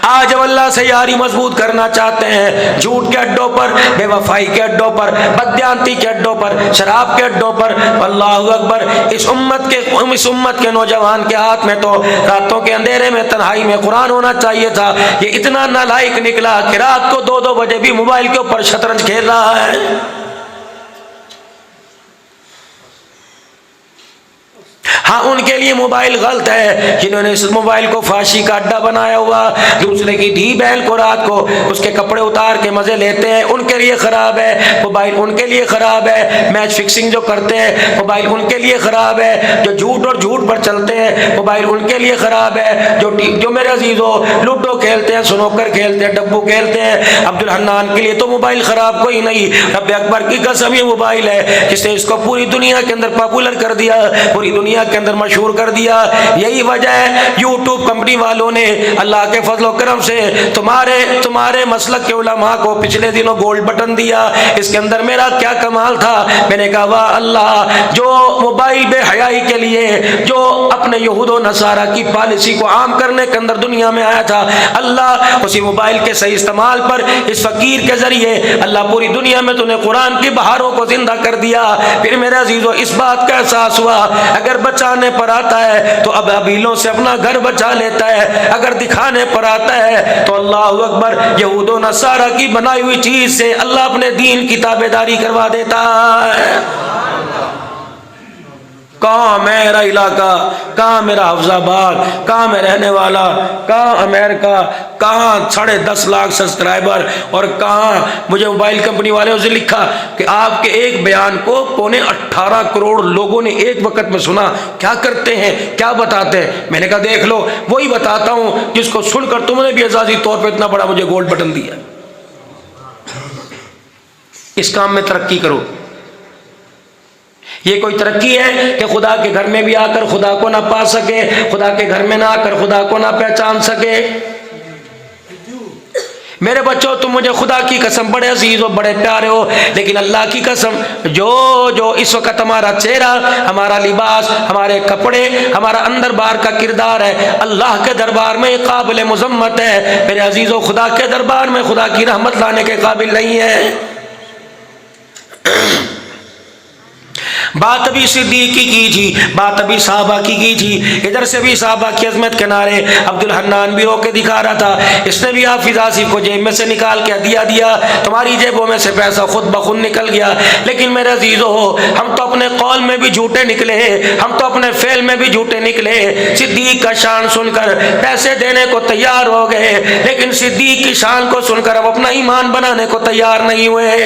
آج جب اللہ سے یاری مضبوط کرنا چاہتے ہیں، جھوٹ کے اڈوں پر، بے وفائی کے اڈوں پر، بددیانتی کے اڈوں پر، شراب کے اڈوں پر، اللہ اکبر، اس امت کے نوجوان کے ہاتھ میں تو راتوں کے اندھیرے میں تنہائی میں قرآن ہونا چاہیے تھا۔ یہ اتنا نالائق نکلا کہ رات کو 2 بجے بھی موبائل کے اوپر شطرنج کھیل رہا ہے۔ ہاں، ان کے لیے موبائل غلط ہے، جنہوں نے اس موبائل کو فحاشی کا اڈا بنایا ہوا، دوسرے کی دھی بہن کو رات کو اس کے کپڑے اتار کے مزے لیتے ہیں، ان کے لیے خراب ہے موبائل، ان کے لیے خراب ہے۔ میچ فکسنگ جو کرتے ہیں موبائل ان کے لیے خراب ہے، جو جھوٹ اور جھوٹ پر چلتے ہیں موبائل ان کے لیے خراب ہے، جو میرے عزیزو لوڈو کھیلتے ہیں، سنوکر کھیلتے ہیں، ڈبو کھیلتے ہیں، عبد الحنان کے لیے تو موبائل خراب کوئی نہیں۔ رب اکبر کی قسم یہ موبائل ہے جس نے اس کو پوری دنیا کے اندر پاپولر کر دیا، پوری دنیا کے اندر مشہور کر دیا۔ یہی وجہ ہے یوٹیوب کمپنی والوں نے اللہ کے فضل و کرم سے تمہارے مسلک کے علماء کو پچھلے دنوں گولڈ بٹن دیا۔ اس کے اندر میرا کیا کمال تھا، میں نے کہا واہ اللہ، جو موبائل بے حیائی کے لیے، جو اپنے یہود و نصارہ کی پالیسی کو عام کرنے کے اندر دنیا میں آیا تھا، اللہ اسی موبائل کے صحیح استعمال پر اس فقیر کے ذریعے اللہ پوری دنیا میں تو نے قرآن کی بہاروں کو زندہ کر دیا۔ پھر میرے عزیزو اس بات کا احساس ہوا اگر بچانے پر آتا ہے تو اب ابیلوں سے اپنا گھر بچا لیتا ہے، اگر دکھانے پر آتا ہے تو اللہ اکبر یہود و نصارہ کی بنائی ہوئی چیز سے اللہ اپنے دین کی تابعداری کروا دیتا ہے۔ کہاں میرا علاقہ، کہاں میرا حفظ آباد، کہاں میں رہنے والا، کہاں امریکہ، کہاں 10.5 لاکھ سبسکرائبر، اور کہاں مجھے موبائل کمپنی والے سے لکھا کہ آپ کے ایک بیان کو 18.25 کروڑ لوگوں نے ایک وقت میں سنا، کیا کرتے ہیں، کیا بتاتے ہیں؟ میں نے کہا دیکھ لو، وہی بتاتا ہوں جس کو سن کر تم نے بھی اعزازی طور پہ اتنا بڑا مجھے گولڈ بٹن دیا۔ اس کام میں ترقی کرو۔ یہ کوئی ترقی ہے کہ خدا کے گھر میں بھی آ کر خدا کو نہ پا سکے، خدا کے گھر میں نہ آ کر خدا کو نہ پہچان سکے؟ میرے بچوں، تم مجھے خدا کی قسم بڑے عزیز ہو، بڑے پیارے ہو، لیکن اللہ کی قسم جو اس وقت ہمارا چہرہ، ہمارا لباس، ہمارے کپڑے، ہمارا اندر باہر کا کردار ہے، اللہ کے دربار میں قابل مذمت ہے۔ میرے عزیزو، خدا کے دربار میں خدا کی رحمت لانے کے قابل نہیں ہے۔ بات ابھی صدیقی کی تھی، بات ابھی صحابہ کی تھی، ادھر سے بھی صحابہ کی عظمت کے نعرے عبد الحنان بھی رو کے دکھا رہا تھا۔ اس نے بھی حافظ آصف کو جیب میں سے نکال کے دیا، تمہاری جیبوں میں سے پیسہ خود بخود نکل گیا۔ لیکن میرے عزیزو، ہم تو اپنے قول میں بھی جھوٹے نکلے، ہم تو اپنے فعل میں بھی جھوٹے نکلے۔ صدیق کا شان سن کر پیسے دینے کو تیار ہو گئے، لیکن صدیق کی شان کو سن کر اب اپنا ایمان بنانے کو تیار نہیں ہوئے۔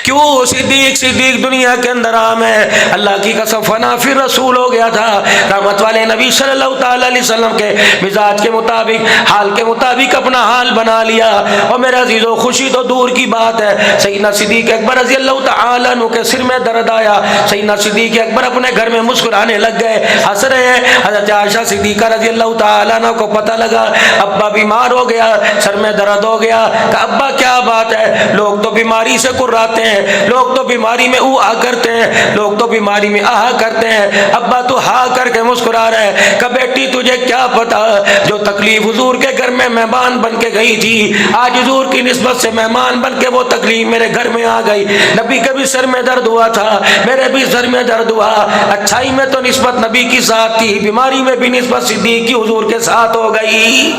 کیوں؟ صدیق دنیا کے اندر عام ہے، اللہ کی قسم فنا پھر رسول ہو گیا تھا۔ رحمت والے نبی صلی اللہ تعالی علیہ وسلم کے مزاج کے مطابق، حال کے مطابق اپنا حال بنا لیا۔ اور میرے عزیزو، خوشی تو دور کی بات ہے، سیدنا صدیق اکبر رضی اللہ تعالی عنہ کے سر میں درد آیا، سیدنا صدیق اکبر اپنے گھر میں مسکرانے لگ گئے، ہنس رہے ہیں۔ حضرت عائشہ صدیقہ رضی اللہ تعالی عنہ کو پتہ لگا ابا بیمار ہو گیا، سر میں درد ہو گیا، کہ ابا کیا بات ہے؟ لوگ تو بیماری سے کراتے ہیں، لوگ تو بیماری میں آ کرتے ہیں، لوگ تو بیماری میں آہا کرتے ہیں، ابا تو ہا کر کے مسکرا رہے ہیں۔ کہ بیٹی تجھے کیا پتا، جو تکلیف حضور کے گھر میں مہمان بن کے گئی تھی، آج حضور کی نسبت سے مہمان بن کے وہ تکلیف میرے گھر میں آ گئی۔ نبی کے بھی سر میں درد ہوا تھا، میرے بھی سر میں درد ہوا، اچھائی میں تو نسبت نبی کی ساتھ تھی، بیماری میں بھی نسبت صدیق کی حضور کے ساتھ ہو گئی۔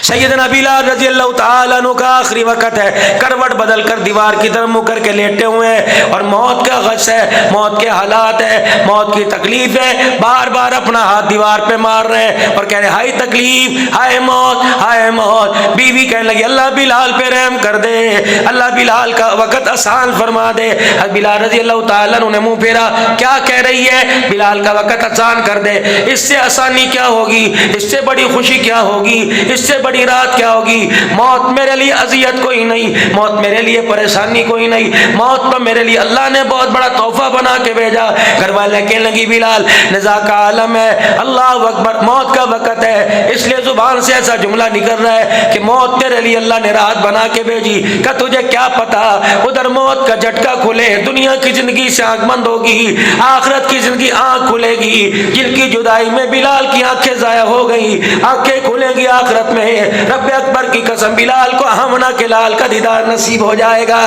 سیدنا بلال رضی اللہ تعالیٰ عنہ کا آخری وقت ہے، کروٹ بدل کر دیوار کی طرف منہ کر کے لیٹے ہوئے ہیں، اور موت کا غش ہے، موت کے حالات ہے، موت کی تکلیف ہے، بار بار اپنا ہاتھ دیوار پہ مار رہے ہیں اور کہہ رہے ہائے تکلیف، ہائے موت، ہائے موت۔ بیوی کہنے لگی اللہ بلال پہ رحم کر دے، اللہ بلال کا وقت آسان فرما دے۔ بلال رضی اللہ تعالیٰ عنہ نے منہ پھیرا، کیا کہہ رہی ہے؟ بلال کا وقت آسان کر دے۔ اس سے آسانی کیا ہوگی؟ اس سے بڑی خوشی کیا ہوگی؟ اس سے بڑی رات کیا ہوگی؟ موت میرے لیے اذیت کوئی نہیں، موت میرے لیے پریشانی کوئی نہیں، موت تو میرے لیے اللہ نے بہت بڑا تحفہ بنا کے بھیجا۔ گھر والے کہنے لگی بلال نزا کا عالم ہے، اللہ اکبر، موت کا وقت ہے، اس لیے زبان سے ایسا جملہ نکل رہا ہے کہ موت تیرے لیے اللہ نے راحت بنا کے بھیجی۔ کہ تجھے کیا پتا ادھر موت کا جھٹکا کھلے، دنیا کی زندگی سے آنکھ بند ہوگی، آخرت کی زندگی آنکھ کھلے گی۔ جن کی جدائی میں بلال کی آنکھیں ضائع ہو گئی، آنکھیں کھلیں گی آخرت میں۔ رب اکبر کی قسم، بلال کو ہمنا کے لال کا دیدار نصیب ہو جائے گا۔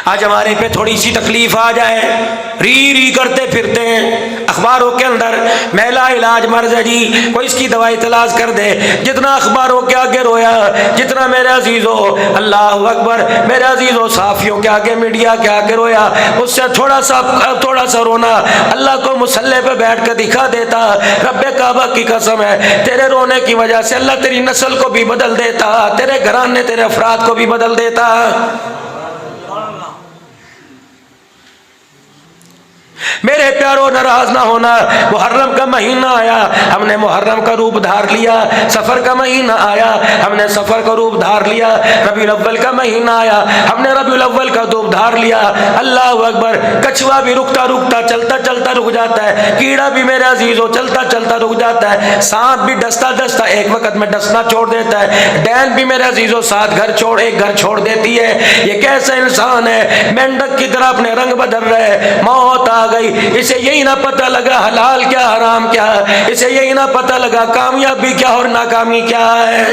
آج ہمارے پہ تھوڑی سی تکلیف آ جائے، ری کرتے پھرتے ہیں اخباروں کے اندر، میلا علاج مرض ہے جی، کوئی اس کی دوائی تلاش کر دے۔ جتنا اخباروں کے آگے رویا، جتنا میرے عزیزو، اللہ اکبر، میرے عزیزو، صحافیوں کے آگے، میڈیا کے آگے رویا، اس سے تھوڑا سا رونا اللہ کو مصلی پہ بیٹھ کر دکھا دیتا۔ رب کعبہ کی قسم ہے، تیرے رونے کی وجہ سے اللہ تیری نسل کو بھی بدل دیتا، تیرے گھرانے، تیرے افراد کو بھی بدل دیتا۔ میرے پیارو ناراض نہ ہونا، محرم کا مہینہ آیا، ہم نے محرم کا روپ دھار لیا، سفر کا مہینہ آیا، ہم نے سفر کا روپ دھار لیا، ربیع الاول کا مہینہ آیا، ہم نے ربیع الاول کا روپ دھار لیا۔ اللہ اکبر، کچھوا بھی رکتا چلتا رک جاتا ہے، کیڑا بھی میرے عزیزو چلتا رک جاتا ہے، سانپ بھی ڈستا ایک وقت میں ڈسنا چھوڑ دیتا ہے، ڈین بھی میرے عزیزو ایک گھر چھوڑ دیتی ہے۔ یہ کیسا انسان ہے، مینڈک کی طرح اپنے رنگ بدل رہے، موت آ گئی، اسے یہی نہ پتہ لگا حلال کیا حرام کیا، اسے یہی نہ پتہ لگا کامیابی کیا اور ناکامی کیا ہے۔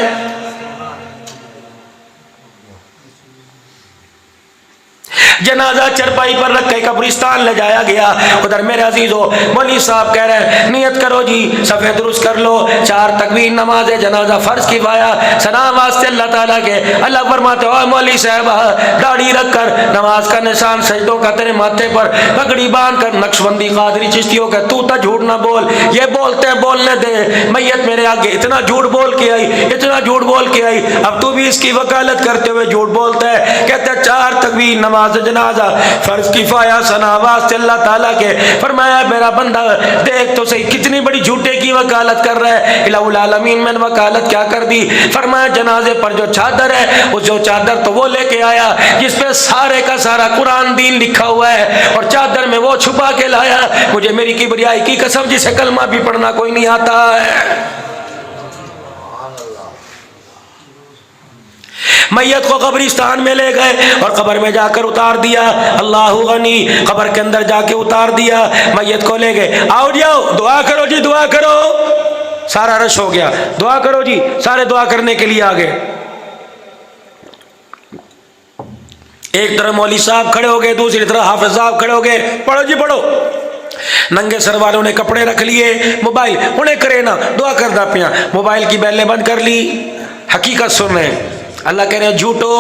جنازہ چرپائی پر رکھ کے قبرستان لے جایا گیا۔ ادھر میرے عزیزو مولوی صاحب کہہ رہے ہیں نیت کرو جی، صفحے درست کر لو، 4 تکبیر نماز جنازہ فرض کفایہ، سلام واسطے اللہ تعالیٰ کے۔ اللہ فرماتے ہو مولوی صاحب داڑھی رکھ کر، نماز کا نشان سجدوں کا تیرے ماتھے پر، پگڑی باندھ کر، نقشبندی قادری چشتیوں کا تو جھوٹ نہ بول، یہ بولتے ہیں بولنے دے، میت میرے آگے اتنا جھوٹ بول کے آئی، اب تو بھی اس کی وکالت کرتے ہوئے جھوٹ بولتا ہے۔ کہتے ہیں 4 تکبیر نماز جنازہ فرض کفایہ، ثنا واسطے اللہ تعالیٰ کے۔ فرمایا میرا بندہ دیکھ تو صحیح کتنی بڑی جھوٹے کی وکالت کر رہا ہے، الہ العالمین میں نے وکالت کیا کر دی۔ فرمایا جنازے پر جو چادر ہے، وہ جو چادر تو وہ لے کے آیا جس پہ سارے کا سارا قرآن دین لکھا ہوا ہے، اور چادر میں وہ چھپا کے لایا، مجھے میری کبریائی کی قسم جسے کلمہ بھی پڑھنا کوئی نہیں آتا ہے۔ میت کو قبرستان میں لے گئے اور قبر میں جا کر اتار دیا، اللہ غنی، قبر کے اندر جا کے اتار دیا، میت کو لے گئے، آؤ دعا کرو جی، دعا کرو، سارا رش ہو گیا، دعا کرو جی، سارے دعا کرنے کے لیے آ گئے۔ ایک طرف مولوی صاحب کھڑے ہو گئے، دوسری طرف حافظ صاحب کھڑے ہو گئے، پڑھو جی پڑھو۔ ننگے سر والوں نے کپڑے رکھ لیے، موبائل انہیں کرے نا دعا کردا پیا، موبائل کی بیلیں بند کر لی، حقیقت سن رہے ہیں۔ اللہ کہہ رہے ہیں جھوٹو،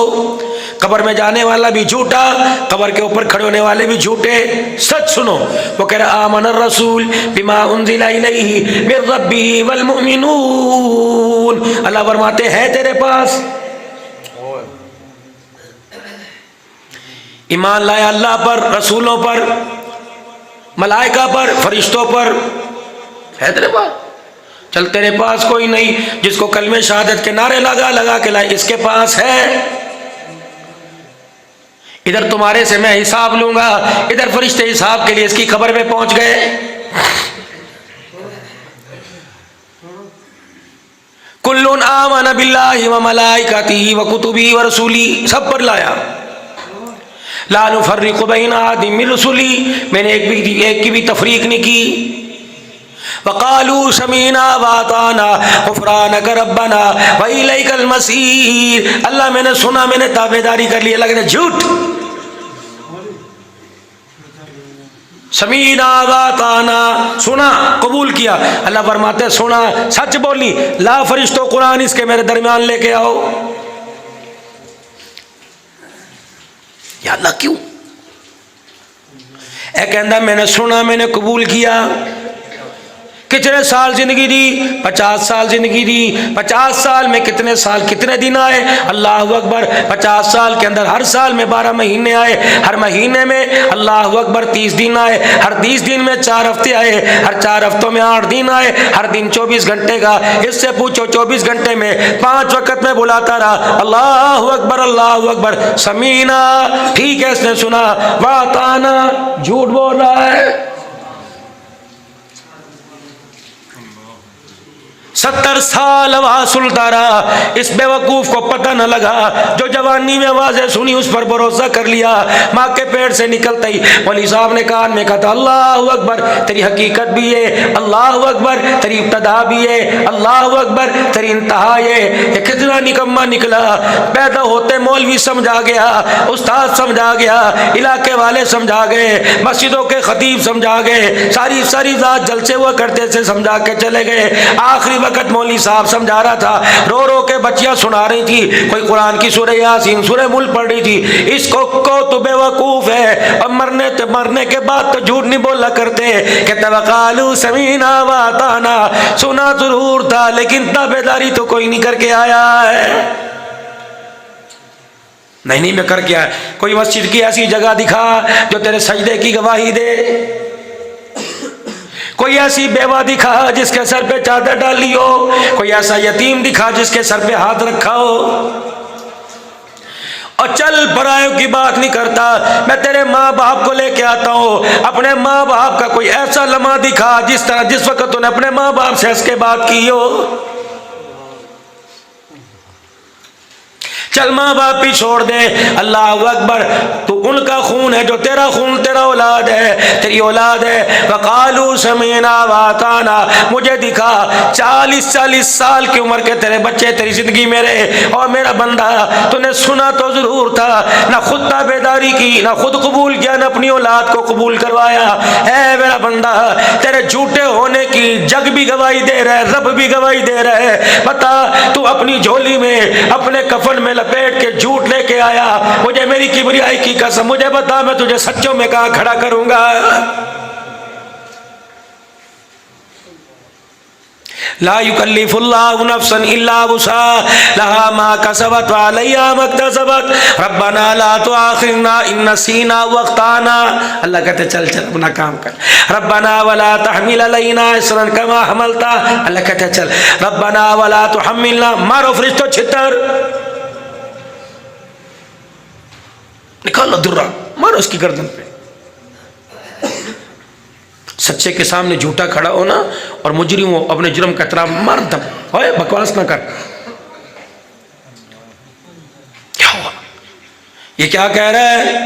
قبر میں جانے والا بھی جھوٹا، قبر کے اوپر کھڑے ہونے والے بھی جھوٹے، سچ سنو۔ وہ کہہ رہے آمن الرسول بما انزل الیہ من ربہ والمؤمنون، اللہ فرماتے ہیں تیرے پاس ایمان لایا اللہ پر، رسولوں پر، ملائکہ پر، فرشتوں پر، ہے تیرے پاس؟ چل تیرے پاس کوئی نہیں، جس کو کلمہ شہادت کے نعرے لگا کے لائے، اس کے پاس ہے۔ ادھر تمہارے سے میں حساب لوں گا، ادھر فرشتے حساب کے لیے اس کی خبر میں پہنچ گئے۔ کل آمن باللہ وملائکتہ وکتبہ ورسلہ، سب پر لایا، لا نفرق بین احد من رسلہ، میں نے ایک کی بھی تفریق نہیں کی۔ وقالوا سمعنا واطعنا غفرانک ربنا والیک المصیر، اللہ میں نے سنا، میں نے تابعداری کر لی، اللہ کہتے جھوٹ، سمعنا واطعنا، سنا قبول کیا، اللہ فرماتے سنا سچ بولی، لا فرشتو قرآن اس کے میرے درمیان لے کے آؤ۔ یا اللہ کیوں؟ اے کہندہ میں نے سنا، میں نے قبول کیا، کتنے سال زندگی دی؟ 50 سال زندگی دی۔ 50 سال میں کتنے سال کتنے دن آئے؟ اللہ اکبر، 50 سال کے اندر ہر سال میں 12 مہینے آئے، ہر مہینے میں اللہ اکبر 30 دن آئے، ہر 30 دن میں 4 ہفتے آئے، ہر 4 ہفتوں میں 8 دن آئے، ہر دن 24 گھنٹے کا۔ اس سے پوچھو 24 گھنٹے میں 5 وقت میں بلاتا رہا، اللہ اکبر اللہ اکبر، سمینا، ٹھیک ہے اس نے سنا، واتانا، جھوٹ بول رہا ہے۔ 70 سال آواز سنتا رہا، اس بے وقوف کو پتہ نہ لگا، جو جوانی میں آوازیں سنی اس پر بھروسہ کر لیا۔ ماں کے پیٹ سے نکلتا ہی مولوی صاحب نے کان میں کہا، اللہ اکبر، تیری حقیقت بھی ہے، اللہ اکبر، تیری ابتدا بھی ہے، اللہ اکبر، تیری انتہا ہے۔ یہ کتنا نکما نکلا۔ پیدا ہوتے مولوی سمجھا گیا، استاد سمجھا گیا، علاقے والے سمجھا گئے، مسجدوں کے خطیب سمجھا گئے، ساری رات جلسے ہوا کرتے سے سمجھا کے چلے گئے۔ آخری وقت مولوی صاحب سمجھا رہا تھا، رو رو کے بچیاں سنا رہی تھی، کوئی قرآن کی سورہ یاسین، سورہ ملک پڑھ رہی تھی۔ اس کو تو بے وقوف ہے، اور مرنے کے بعد تو جھوٹ نہیں بولا کرتے کہ توقالو سمینا واتانا، سنا ضرور تھا لیکن تابعداری تو کوئی نہیں کر کے آیا ہے۔ نہیں میں کر کے آیا۔ کوئی مسجد کی ایسی جگہ دکھا جو تیرے سجدے کی گواہی دے، کوئی ایسی بیوہ دکھا جس کے سر پہ چادر ڈالی ہو، کوئی ایسا یتیم دکھا جس کے سر پہ ہاتھ رکھا ہو۔ اور چل پرایوں کی بات نہیں کرتا، میں تیرے ماں باپ کو لے کے آتا ہوں، اپنے ماں باپ کا کوئی ایسا لمحہ دکھا جس وقت تو نے اپنے ماں باپ سے ہنس کے بات کی ہو۔ چل ماں باپ بھی چھوڑ دے، اللہ اکبر، تو ان کا خون ہے جو تیرا خون، تیرا اولاد ہے، تیری اولاد ہے۔ وقالو سمینا واتانا، مجھے دکھا 40 سال کی عمر کے تیرے بچے تیری زندگی میں رہے، اور میرا بندہ تو نے سنا تو ضرور تھا، نہ خود تابعداری کی، نہ خود قبول کیا، نہ اپنی اولاد کو قبول کروایا۔ اے میرا بندہ، تیرے جھوٹے ہونے کی جگ بھی گواہی دے رہا ہے، رب بھی گواہی دے رہا ہے۔ بتا، تو اپنی جھولی میں اپنے کفن میں لپیٹ کے جھوٹ لے کے آیا، مجھے میری کبریائی کی قسم، مجھے بتا میں تجھے سچوں میں کہاں کھڑا کروں گا۔ لا یکلف اللہ نفسا الا وسعها لها ما کسبت وعلیہا ما اکتسبت ربنا لا تؤاخذنا ان نسینا واخطانا۔ اللہ کہتے چل اپنا کام کر۔ ربنا ولا تحمل علینا اصرا کما حملتا، اللہ کہتے چل۔ ربنا ولا تحملنا، مارو فرشتوں چھتر، نکالو درہ، مارو اس کی گردن پہ۔ سچے کے سامنے جھوٹا کھڑا ہونا اور مجرموں اپنے جرم کا اعتراف، مار دم ہوئے، بکواس نہ کر۔ کیا ہوا؟ یہ کیا کہہ رہا ہے؟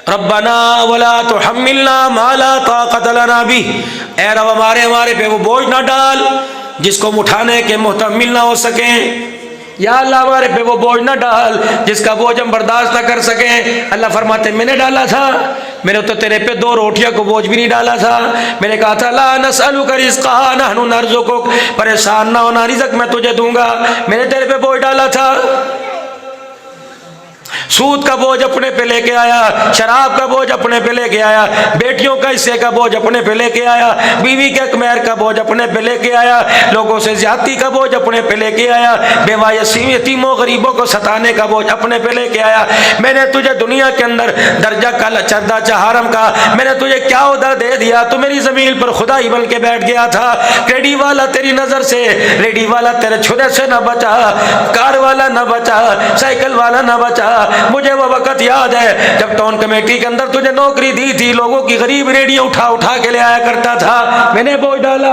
ربنا ولا تحملنا ما لا طاقت لنا به، اے رب ہمارے پہ وہ بوجھ نہ ڈال جس کو ہم اٹھانے کے محتمل نہ ہو سکیں۔ یا اللہ ہمارے پہ وہ بوجھ نہ ڈال جس کا بوجھ ہم برداشت نہ کر سکیں۔ اللہ فرماتے میں نے ڈالا تھا، میں نے تو تیرے پہ 2 روٹیاں کو بوجھ بھی نہیں ڈالا تھا، میں نے کہا تھا لا نسألک رزقا نحن نرزقک، پریشان نہ ہونا، رزق میں تجھے دوں گا، میں نے تیرے پہ بوجھ ڈالا تھا۔ سود کا بوجھ اپنے پہ لے کے آیا، شراب کا بوجھ اپنے پہ لے کے آیا، بیٹیوں کا حصے کا بوجھ اپنے پہ لے کے آیا، بیوی کے مہر کا بوجھ اپنے پہ لے کے آیا، لوگوں سے زیادتی کا بوجھ اپنے پہ لے کے آیا، بیوہ یتیموں غریبوں کو ستانے کا بوجھ اپنے پہ لے کے آیا۔ میں نے تجھے دنیا کے اندر درجہ کا چردہ چہارم کا، میں نے تجھے کیا عہدہ دے دیا، تو میری زمین پر خدا ہی بن کے بیٹھ گیا تھا۔ ریڈی والا تیری نظر سے، ریڈی والا تیرے چھرے سے نہ بچا، کار والا نہ بچا، سائیکل والا نہ بچا۔ مجھے وہ وقت یاد ہے جب ٹاؤن کمیٹی کے اندر تجھے نوکری دی تھی، لوگوں کی غریب ریڑیاں اٹھا کے لے آیا کرتا تھا، میں نے بوجھ ڈالا۔